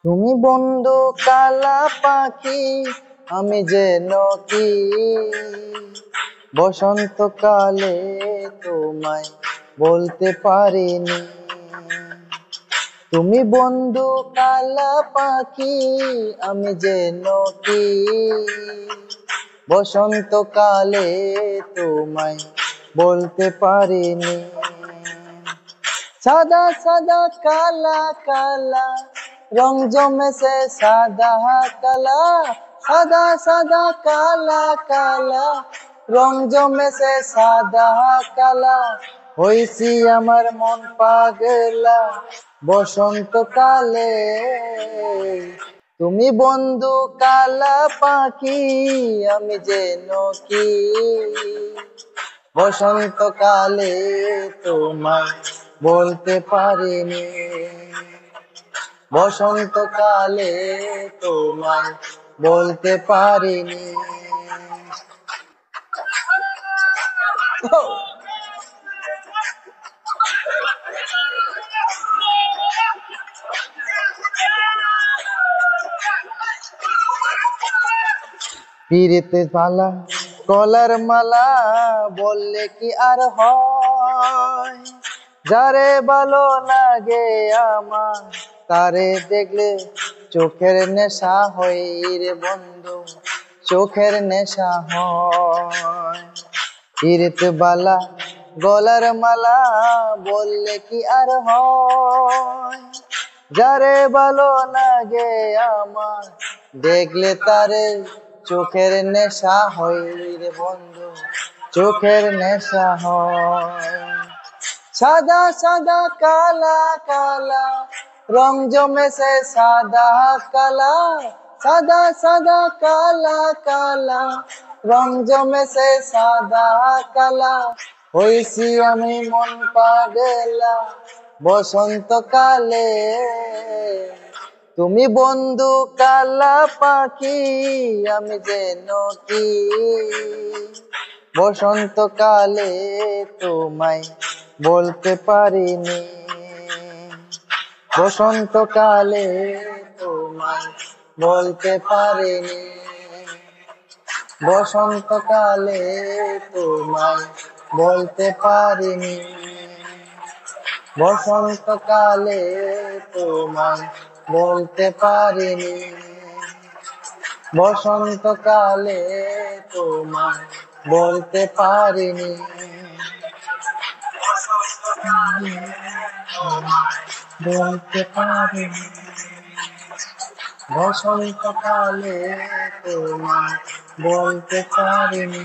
তুমি বন্ধু কালা পাখি, আমি যেন কি বসন্তকালে তোমায় বলতে পারিনি। তুমি বন্ধু কালা পাখি, আমি যেন কি বসন্তকালে তোমায় বলতে পারিনি। সাদা সাদা কালা কালা রং জমেছে সাদা কালা, সাদা সাদা কালা কালা রং জমেছে সাদা কালা। হইছি আমার মন পাগলা বসন্তকালে। তুমি বন্ধু কালা পাখি, আমি যেন কি বসন্তকালে তোমায় বলতে পারিনি। বসন্তকালে তোমায় বলতে পারিনি। পিরিতে পালা কলার মালা বললে কি আর হয়, যারে ভালো লাগে আমার তারে দেখলে চোখের নেশা হয় রে বন্ধু, চোখের নেশা হয়। পিরিতে বালা গলার মালা বললে কি আর হয়, যারে ভালো লাগে আমার দেখলে তারে চোখের নেশা হয় রে বন্ধু, চোখের নেশা হয়। সাদা সাদা কালা কালা রং জমেছে সাদা কালা, সাদা সাদা কালা কালা রং জমেছে সাদা কালা। হইছি আমি মন পাগলা বসন্তকালে। তুমি বন্ধু কালা পাখি, আমি যেন কি বসন্তকালে তোমায় বলতে পারিনি। বসন্তকালে তোমায় বলতে পারিনি। বসন্তকালে তোমায় বলতে পারিনি। বসন্তকালে তোমায় বলতে পারিনি। বসন্তকালে তোমায় বলতে পারিনি। বলতে পারিনি। বসন্তকালে তোমায় বলতে পারিনি।